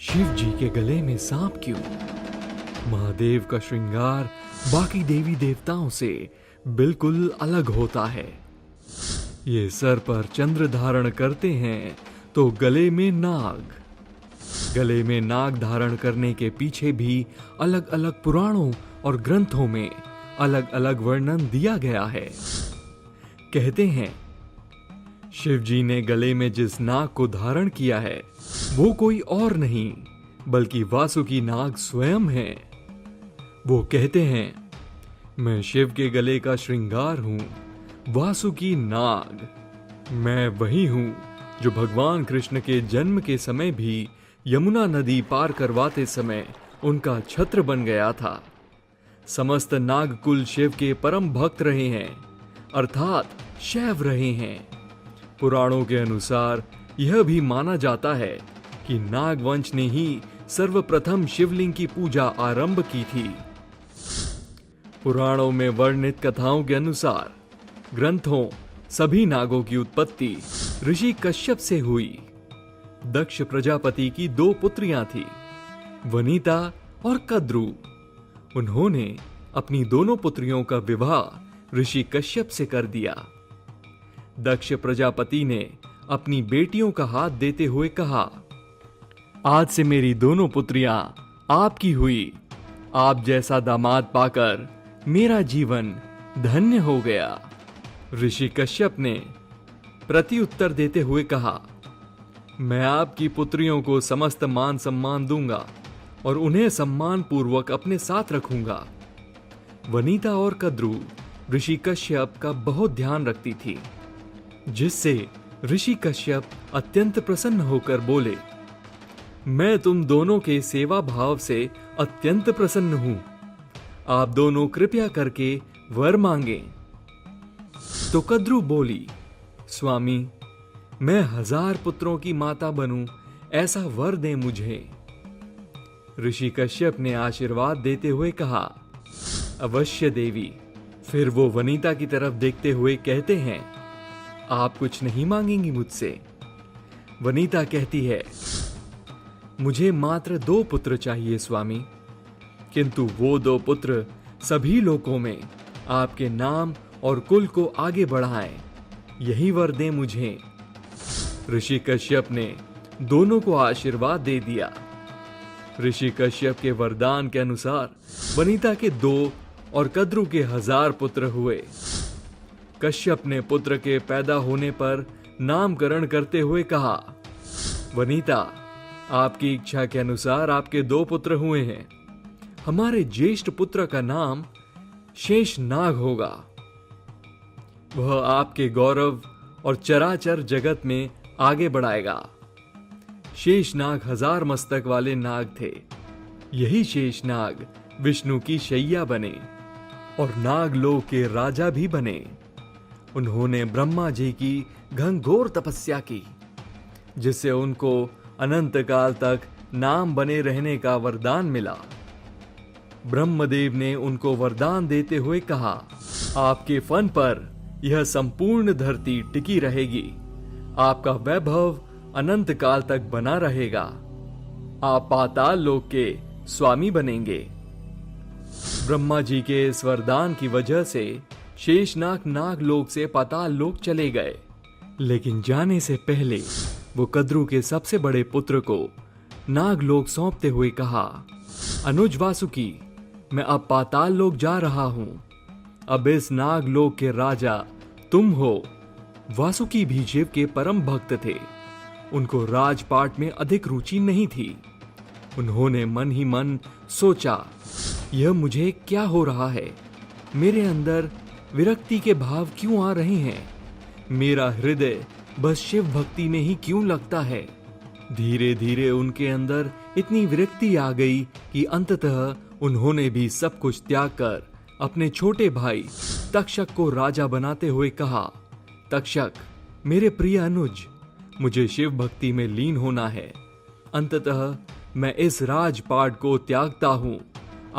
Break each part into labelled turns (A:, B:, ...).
A: शिव जी के गले में सांप क्यों? महादेव का श्रृंगार बाकी देवी देवताओं से बिल्कुल अलग होता है। ये सर पर चंद्र धारण करते हैं तो गले में नाग। गले में नाग धारण करने के पीछे भी अलग अलग पुराणों और ग्रंथों में अलग अलग वर्णन दिया गया है। कहते हैं शिव जी ने गले में जिस नाग को धारण किया है वो कोई और नहीं बल्कि वासुकी नाग स्वयं है। वो कहते हैं मैं शिव के गले का श्रृंगार हूं, वासुकी नाग। मैं वही हूं जो भगवान कृष्ण के जन्म के समय भी यमुना नदी पार करवाते समय उनका छत्र बन गया था। समस्त नागकुल शिव के परम भक्त रहे हैं, अर्थात शैव रहे हैं। पुराणों के अनुसार यह भी माना जाता है कि नागवंश ने ही सर्वप्रथम शिवलिंग की पूजा आरंभ की थी। पुराणों में वर्णित कथाओं के अनुसार ग्रंथों सभी नागों की उत्पत्ति ऋषि कश्यप से हुई। दक्ष प्रजापति की 2 पुत्रियां थी, वनिता और कद्रु। उन्होंने अपनी दोनों पुत्रियों का विवाह ऋषि कश्यप से कर दिया। दक्ष प्रजापति ने अपनी बेटियों का हाथ देते हुए कहा, आज से मेरी दोनों पुत्रियां आपकी हुई। आप जैसा दामाद पाकर मेरा जीवन धन्य हो गया। ऋषि कश्यप ने प्रत्युत्तर देते हुए कहा, मैं आपकी पुत्रियों को समस्त मान सम्मान दूंगा और उन्हें सम्मान पूर्वक अपने साथ रखूंगा। वनिता और कद्रु ऋषि कश्यप का बहुत ध्यान रखती थी, जिससे ऋषि कश्यप अत्यंत प्रसन्न होकर बोले, मैं तुम दोनों के सेवा भाव से अत्यंत प्रसन्न हूं। आप दोनों कृपया करके वर मांगे। तो कद्रु बोली, स्वामी, मैं 1000 पुत्रों की माता बनूं, ऐसा वर दें मुझे। ऋषि कश्यप ने आशीर्वाद देते हुए कहा, अवश्य देवी। फिर वो वनिता की तरफ देखते हुए कहते हैं, आप कुछ नहीं मांगेंगी मुझसे? वनिता कहती है, मुझे मात्र 2 पुत्र चाहिए स्वामी, किंतु वो 2 पुत्र सभी लोकों में आपके नाम और कुल को आगे बढ़ाएं, यही वर दें मुझे। ऋषि कश्यप ने दोनों को आशीर्वाद दे दिया। ऋषि कश्यप के वरदान के अनुसार वनिता के 2 और कद्रु के 1000 पुत्र हुए। कश्यप ने पुत्र के पैदा होने पर नामकरण करते हुए कहा, वनिता, आपकी इच्छा के अनुसार आपके 2 पुत्र हुए हैं। हमारे ज्येष्ठ पुत्र का नाम शेषनाग होगा। वह आपके गौरव और चराचर जगत में आगे बढ़ाएगा। शेषनाग 1000 मस्तक वाले नाग थे। यही शेषनाग विष्णु की शैया बने और नागलोक के राजा भी बने। उन्होंने ब्रह्मा जी की घनघोर तपस्या की, जिससे उनको अनंत काल तक नाम बने रहने का वरदान मिला। ब्रह्मदेव ने उनको वरदान देते हुए कहा, आपके फन पर यह संपूर्ण धरती टिकी रहेगी। आपका वैभव अनंत काल तक बना रहेगा। आप पाताल लोक के स्वामी बनेंगे। ब्रह्मा जी के इस वरदान की वजह से शेषनाग नागलोक से पाताल लोक चले गए, लेकिन जाने से पहले वो कद्रु के सबसे बड़े पुत्र को नागलोक सौंपते हुए कहा, अनुज वासुकी, मैं अब पाताल लोक जा रहा हूं। अब इस नागलोक के राजा तुम हो। वासुकी भी शिव के परम भक्त थे। उनको राजपाट में अधिक रुचि नहीं थी। उन्होंने मन ही मन सोचा, यह मुझे क्या हो रहा है? मेरे अंदर विरक्ति के भाव क्यों आ रहे हैं? मेरा हृदय बस शिव भक्ति में ही क्यों लगता है? धीरे धीरे उनके अंदर इतनी विरक्ति आ गई कि अंततः उन्होंने भी सब कुछ त्याग कर अपने छोटे भाई तक्षक को राजा बनाते हुए कहा, तक्षक, मेरे प्रिय अनुज, मुझे शिव भक्ति में लीन होना है। अंततः मैं इस राजपाट को त्यागता हूं।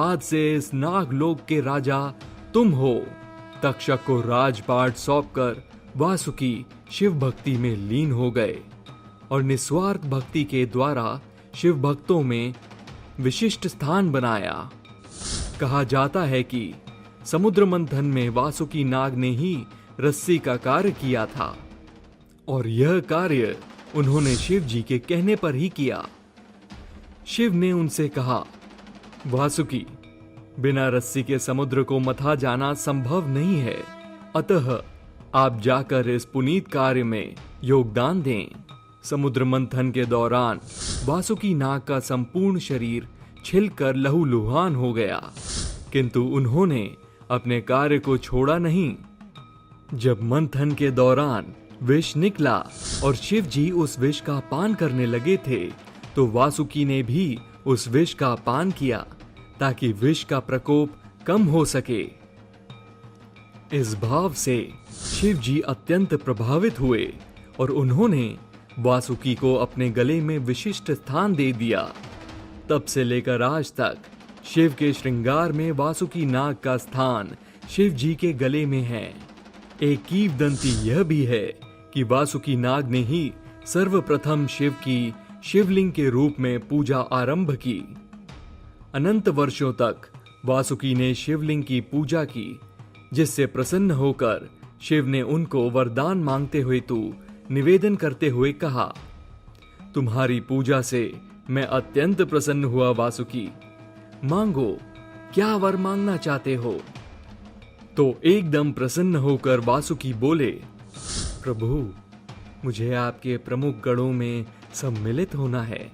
A: आज से इस नागलोक के राजा तुम हो। तक्षक को राजपाट सौंपकर वासुकी शिव भक्ति में लीन हो गए और निस्वार्थ भक्ति के द्वारा शिव भक्तों में विशिष्ट स्थान बनाया। कहा जाता है कि समुद्र मंथन में वासुकी नाग ने ही रस्सी का कार्य किया था और यह कार्य उन्होंने शिव जी के कहने पर ही किया। शिव ने उनसे कहा, वासुकी, बिना रस्सी के समुद्र को मथा जाना संभव नहीं है, अतः आप जाकर इस पुनीत कार्य में योगदान दें। समुद्र मंथन के दौरान वासुकी नाग का संपूर्ण शरीर छिलकर लहूलुहान हो गया, किंतु उन्होंने अपने कार्य को छोड़ा नहीं। जब मंथन के दौरान विष निकला और शिव जी उस विष का पान करने लगे थे, तो वासुकी ने भी उस विष का पान किया ताकि विष का प्रकोप कम हो सके। इस भाव से शिव जी अत्यंत प्रभावित हुए और उन्होंने वासुकी को अपने गले में विशिष्ट स्थान दे दिया। तब से लेकर आज तक शिव के श्रृंगार में वासुकी नाग का स्थान शिव जी के गले में है। एक किंवदंती यह भी है कि वासुकी नाग ने ही सर्वप्रथम शिव की शिवलिंग के रूप में पूजा आरंभ की। अनंत वर्षों तक वासुकी ने शिवलिंग की पूजा की, जिससे प्रसन्न होकर शिव ने उनको वरदान मांगते हुए निवेदन करते हुए कहा, तुम्हारी पूजा से मैं अत्यंत प्रसन्न हुआ वासुकी, मांगो, क्या वर मांगना चाहते हो? तो एकदम प्रसन्न होकर वासुकी बोले, प्रभु, मुझे आपके प्रमुख गणों में सम्मिलित होना है।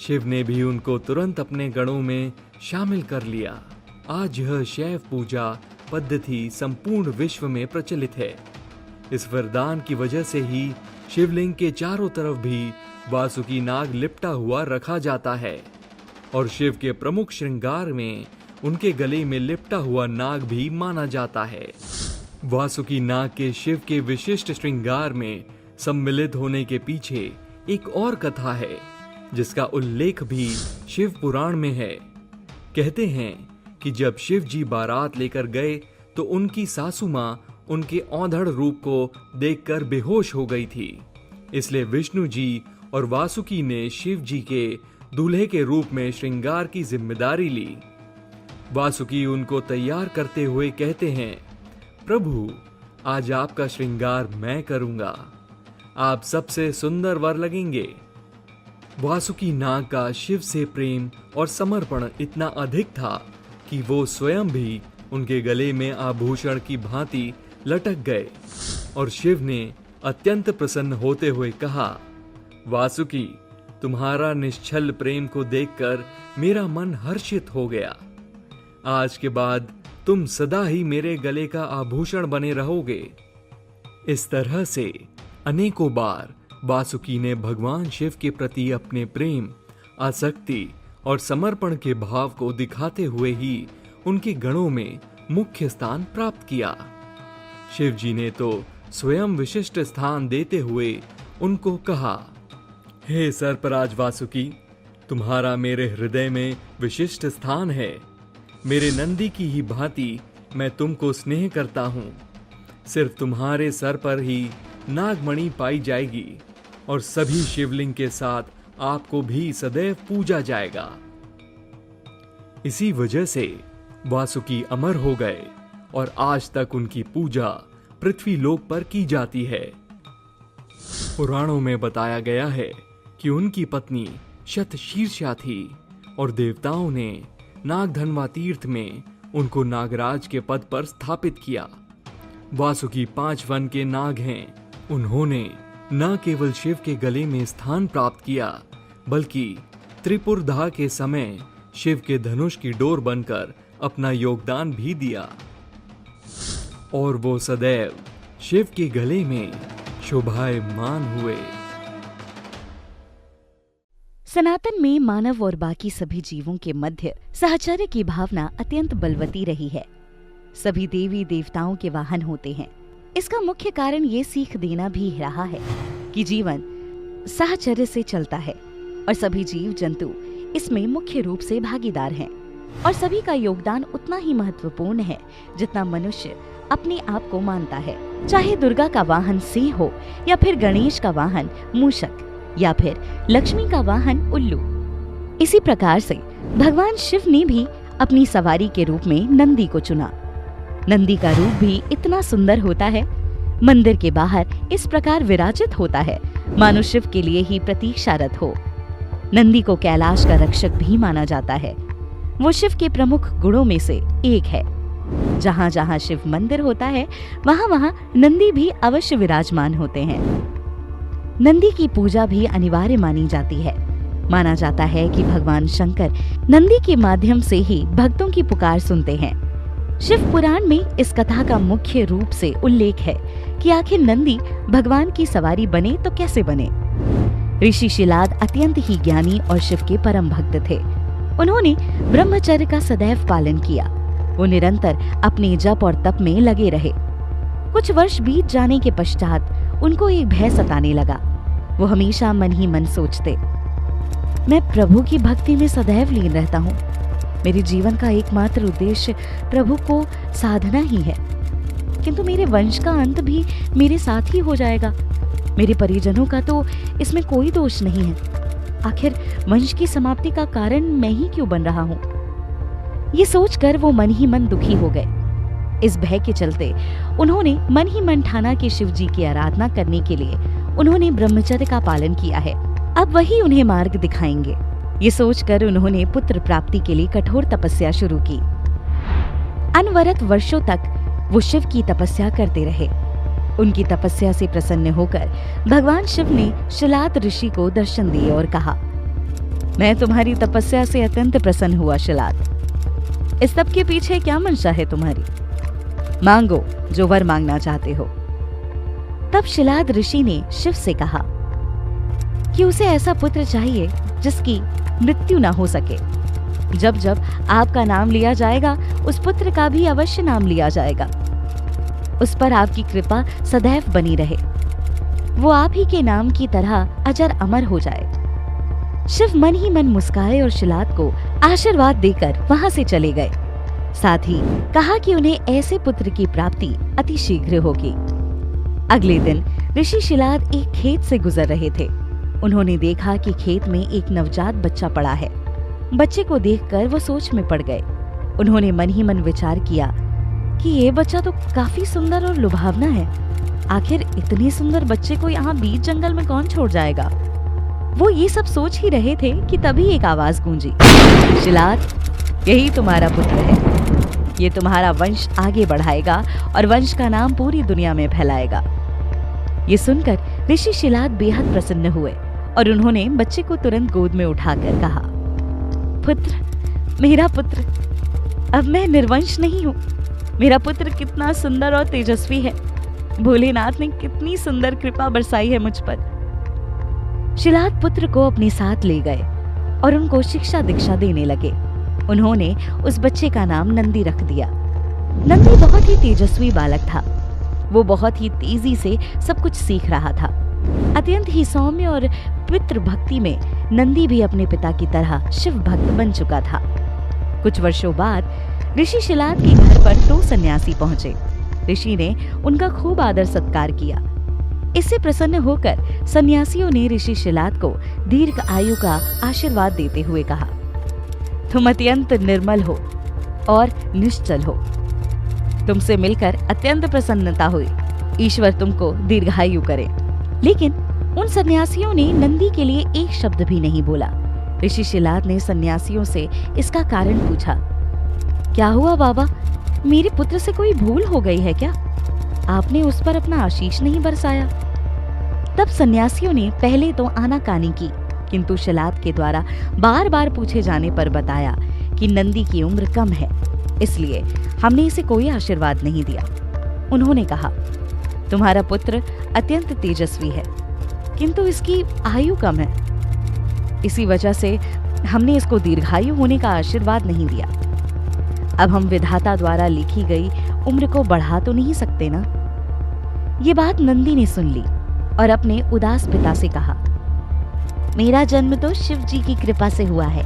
A: शिव ने भी उनको तुरंत अपने गणों में शामिल कर लिया। आज यह शैव पूजा पद्धति संपूर्ण विश्व में प्रचलित है। इस वरदान की वजह से ही शिवलिंग के चारों तरफ भी वासुकी नाग लिपटा हुआ रखा जाता है और शिव के प्रमुख श्रृंगार में उनके गले में लिपटा हुआ नाग भी माना जाता है। वासुकी नाग के शिव के विशिष्ट श्रृंगार में सम्मिलित होने के पीछे एक और कथा है, जिसका उल्लेख भी शिव पुराण में है। कहते हैं कि जब शिव जी बारात लेकर गए तो उनकी सासू मां उनके औंधड़ रूप को देखकर बेहोश हो गई थी। इसलिए विष्णु जी और वासुकी ने शिव जी के दूल्हे के रूप में श्रृंगार की जिम्मेदारी ली। वासुकी उनको तैयार करते हुए कहते हैं, प्रभु, आज आपका श्रृंगार मैं करूंगा, आप सबसे सुंदर वर लगेंगे। वासुकी नाग का शिव से प्रेम और समर्पण इतना अधिक था कि वो स्वयं भी उनके गले में आभूषण की भांति लटक गए और शिव ने अत्यंत प्रसन्न होते हुए कहा, वासुकी, तुम्हारा निश्चल प्रेम को देखकर मेरा मन हर्षित हो गया। आज के बाद तुम सदा ही मेरे गले का आभूषण बने रहोगे। इस तरह से अनेकों बार वासुकी ने भगवान शिव के प्रति अपने प्रेम, आसक्ति और समर्पण के भाव को दिखाते हुए ही उनके गणों में मुख्य स्थान प्राप्त किया। शिव जी ने तो स्वयं विशिष्ट स्थान देते हुए उनको कहा, हे सर्पराज वासुकी, तुम्हारा मेरे हृदय में विशिष्ट स्थान है। मेरे नंदी की ही भांति मैं तुमको स्नेह करता हूं। सिर्फ तुम्हारे सर पर ही नागमणि पाई जाएगी और सभी शिवलिंग के साथ आपको भी सदैव पूजा जाएगा। इसी वजह से वासुकी अमर हो गए और आज तक उनकी पूजा पृथ्वी लोक पर की जाती है। पुराणों में बताया गया है कि उनकी पत्नी शतशीर्षा थी और देवताओं ने नागधनवा तीर्थ में उनको नागराज के पद पर स्थापित किया। वासुकी 5 वन के नाग हैं। उन्होंने न केवल शिव के गले में स्थान प्राप्त किया, बल्कि त्रिपुरधा के समय शिव के धनुष की डोर बनकर अपना योगदान भी दिया और वो सदैव शिव के गले में शोभायमान हुए।
B: सनातन में मानव और बाकी सभी जीवों के मध्य सहचर्य की भावना अत्यंत बलवती रही है। सभी देवी देवताओं के वाहन होते हैं। इसका मुख्य कारण ये सीख देना भी रहा है कि जीवन सहचर्य से चलता है और सभी जीव जंतु इसमें मुख्य रूप से भागीदार हैं और सभी का योगदान उतना ही महत्वपूर्ण है जितना मनुष्य अपने आप को मानता है। चाहे दुर्गा का वाहन सिंह हो या फिर गणेश का वाहन मूषक, या फिर लक्ष्मी का वाहन उल्लू। इसी प्रकार से भगवान शिव ने भी अपनी सवारी के रूप में नंदी को चुना। नंदी का रूप भी इतना सुंदर होता है, मंदिर के बाहर इस प्रकार विराजित होता है मानो शिव के लिए ही प्रतीक्षारत हो। नंदी को कैलाश का रक्षक भी माना जाता है। वो शिव के प्रमुख गुणों में से एक है। जहाँ जहाँ शिव मंदिर होता है वहाँ वहाँ नंदी भी अवश्य विराजमान होते हैं। नंदी की पूजा भी अनिवार्य मानी जाती है। माना जाता है कि भगवान शंकर नंदी के माध्यम से ही भक्तों की पुकार सुनते हैं। शिव पुराण में इस कथा का मुख्य रूप से उल्लेख है कि आखिर नंदी भगवान की सवारी बने तो कैसे बने। ऋषि शिलाद अत्यंत ही ज्ञानी और शिव के परम भक्त थे। उन्होंने ब्रह्मचर्य का सदैव पालन किया। वो निरंतर अपने जप और तप में लगे रहे। कुछ वर्ष बीत जाने के पश्चात उनको एक भय सताने लगा। वो हमेशा मन ही मन सोचते, मैं प्रभु की भक्ति में सदैव लीन रहता हूँ। मेरे जीवन का एकमात्र उद्देश्य प्रभु को साधना ही है, किंतु मेरे वंश का अंत भी मेरे साथ ही हो जाएगा। मेरे परिजनों का तो इसमें कोई दोष नहीं है। आखिर वंश की समाप्ति का कारण मैं ही क्यों बन रहा हूँ। ये सोचकर वो मन ही मन दुखी हो गए। इस भय के चलते उन्होंने मन ही मन ठाना कि शिव जी की आराधना करने के लिए उन्होंने ब्रह्मचर्य का पालन किया है, अब वही उन्हें मार्ग दिखाएंगे। ये सोचकर उन्होंने पुत्र प्राप्ति के लिए कठोर तपस्या शुरू की। अनवरत वर्षों तक वो शिव की तपस्या करते रहे। उनकी तपस्या से प्रसन्न होकर भगवान शिव ने शिलाद ऋषि को दर्शन दिए और कहा, मैं तुम्हारी तपस्या से अत्यंत प्रसन्न हुआ शिलाद। इस सब के पीछे क्या मंशा है तुम्हारी? मांगो जो वर मांगना चाहते हो। तब शिलाद ऋषि ने शिव से कहा कि उसे ऐसा पुत्र चाहिए जिसकी मृत्यु न हो सके। जब जब आपका नाम लिया जाएगा उस पुत्र का भी अवश्य नाम लिया जाएगा। उस पर आपकी कृपा सदैव बनी रहे। वो आप ही के नाम की तरह अजर अमर हो जाए। शिव मन ही मन मुस्काए और शिलाद को आशीर्वाद देकर वहां से चले गए। साथ ही कहा कि उन्हें ऐसे पुत्र की प्राप्ति अति शीघ्र होगी। अगले दिन ऋषि शिलाद एक खेत से गुजर रहे थे। उन्होंने देखा कि खेत में एक नवजात बच्चा पड़ा है। बच्चे को देखकर वो सोच में पड़ गए। उन्होंने मन ही मन विचार किया कि ये बच्चा तो काफी सुंदर और लुभावना है। आखिर इतने सुंदर बच्चे को यहाँ बीच जंगल में कौन छोड़ जाएगा। वो ये सब सोच ही रहे थे कि तभी एक आवाज गूंजी, शिलाद, यही तुम्हारा पुत्र है। ये तुम्हारा वंश आगे बढ़ाएगा और वंश का नाम पूरी दुनिया में फैलाएगा। ये सुनकर ऋषि शिलाद बेहद प्रसन्न हुए और उन्होंने बच्चे को तुरंत गोद में उठाकर कहा, पुत्र, मेरा पुत्र, अब मैं निर्वंश नहीं हूँ। मेरा पुत्र कितना सुंदर और तेजस्वी है। भोलेनाथ ने कितनी सुंदर कृपा बरसाई है मुझ पर। शिलाद पुत्र को अपने साथ ले गए और उनको शिक्षा दीक्षा देने लगे। उन्होंने उस बच्चे का नाम नंदी रख दिया। नंदी बहुत ही तेजस्वी बालक था। वो बहुत ही तेजी से सब कुछ सीख रहा था। अत्यंत ही सौम्य और पितृ भक्ति में नंदी भी अपने पिता की तरह शिव भक्त बन चुका था। कुछ वर्षों बाद ऋषि शिलाद के घर पर 2 सन्यासी पहुंचे। ऋषि ने उनका खूब आदर सत्कार किया। इससे प्रसन्न होकर सन्यासियों ने ऋषि शिलाद को दीर्घ आयु का आशीर्वाद देते हुए कहा, तुम अत्यंत निर्मल हो और निश्चल हो। तुमसे मिलकर अत्यंत प्रसन्नता हुई। ईश्वर तुमको दीर्घायु करे। लेकिन उन सन्यासियों ने नंदी के लिए एक शब्द भी नहीं बोला। ऋषि शिलाद ने सन्यासियों से इसका कारण पूछा, क्या हुआ बाबा, मेरे पुत्र से कोई भूल हो गई है क्या? आपने उस पर अपना आशीष नहीं बरसाया। तब सन्यासियों ने पहले तो आनाकानी की, किंतु शिलाद के द्वारा बार बार पूछे जाने पर बताया कि नंदी की उम्र कम है, इसलिए हमने इसे कोई आशीर्वाद नहीं दिया। उन्होंने कहा, तुम्हारा पुत्र अत्यंत तेजस्वी है, किंतु इसकी आयु कम है। इसी वजह से हमने इसको दीर्घायु होने का आशीर्वाद नहीं दिया। अब हम विधाता द्वारा लिखी गई उम्र को बढ़ा तो नहीं सकते ना। ये बात नंदी ने सुन ली और अपने उदास पिता से कहा, मेरा जन्म तो शिव जी की कृपा से हुआ है।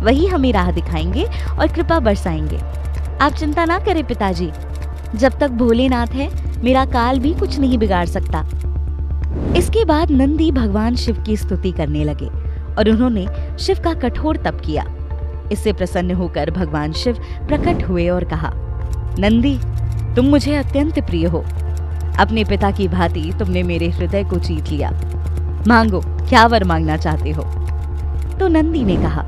B: वही हमें राह दिखाएंगे और कृपा बरसाएंगे। आप चिंता ना करें पिताजी, जब तक भोलेनाथ है मेरा काल भी कुछ नहीं बिगाड़ सकता। इसके बाद नंदी भगवान शिव की स्तुति करने लगे और उन्होंने शिव का कठोर तप किया। इससे प्रसन्न होकर भगवान शिव प्रकट हुए और कहा, नंदी, तुम मुझे अत्यंत प्रिय हो। अपने पिता की भांति तुमने मेरे हृदय को जीत लिया। मांगो, क्या वर मांगना चाहते हो? तो नंदी ने कहा,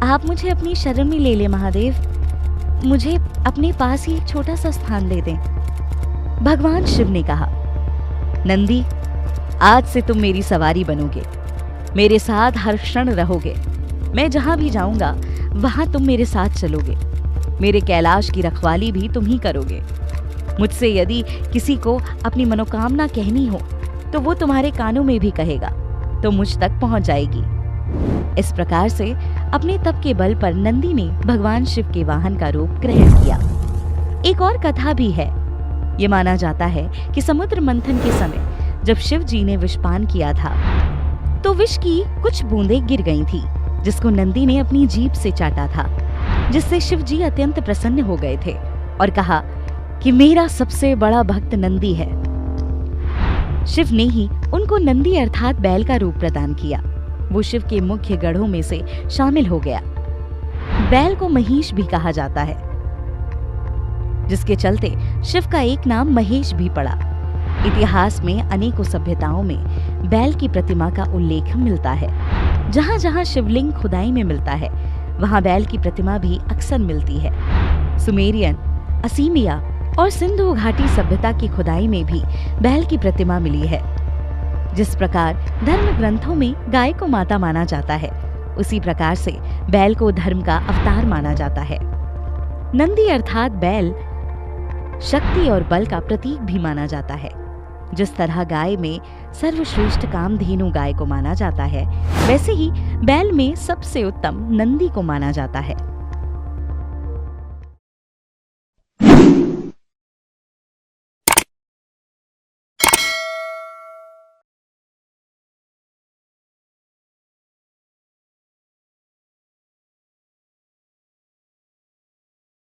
B: आप मुझे अपनी शरण में ले ले महादेव, मुझे अपने पास ही एक छोटा सा स्थान दे दें। भगवान शिव ने कहा, नंदी, आज से तुम मेरी सवारी बनोगे, मेरे साथ हर क्षण रहोगे। मैं जहां भी जाऊंगा वहां तुम मेरे साथ चलोगे। मेरे कैलाश की रखवाली भी तुम ही करोगे। मुझसे यदि किसी को अपनी मनोकामना कहनी हो तो वो तुम्हारे कानों में भी कहेगा, तो मुझ तक पहुंच जाएगी। इस प्रकार से अपने तप के बल पर नंदी ने भगवान शिव के वाहन का रूप ग्रहण किया। एक और कथा भी है। ये माना जाता है कि समुद्र मंथन के समय जब शिव जी ने विषपान किया था तो विष की कुछ बूंदें गिर गई थी, जिसको नंदी ने अपनी जीभ से चाटा था, जिससे शिव जी अत्यंत प्रसन्न हो गए थे और कहा कि मेरा सबसे बड़ा भक्त नंदी है। शिव ने ही उनको नंदी अर्थात बैल का रूप प्रदान किया। वो शिव के मुख्य गढ़ों में से शामिल हो गया। बैल को महिष भी कहा जाता है, जिसके चलते शिव का एक नाम महेश भी पड़ा। इतिहास में अनेकों सभ्यताओं में बैल की प्रतिमा का उल्लेख मिलता है। जहां जहां शिवलिंग खुदाई में मिलता है वहां बैल की प्रतिमा भी अक्सर मिलती है। सुमेरियन, असीमिया और सिंधु घाटी सभ्यता की खुदाई में भी बैल की प्रतिमा मिली है। जिस प्रकार धर्म ग्रंथों में गाय को माता माना जाता है, उसी प्रकार से बैल को धर्म का अवतार माना जाता है। नंदी अर्थात बैल शक्ति और बल का प्रतीक भी माना जाता है। जिस तरह गाय में सर्वश्रेष्ठ कामधेनु गाय को माना जाता है, वैसे ही बैल में सबसे उत्तम नंदी को माना जाता है।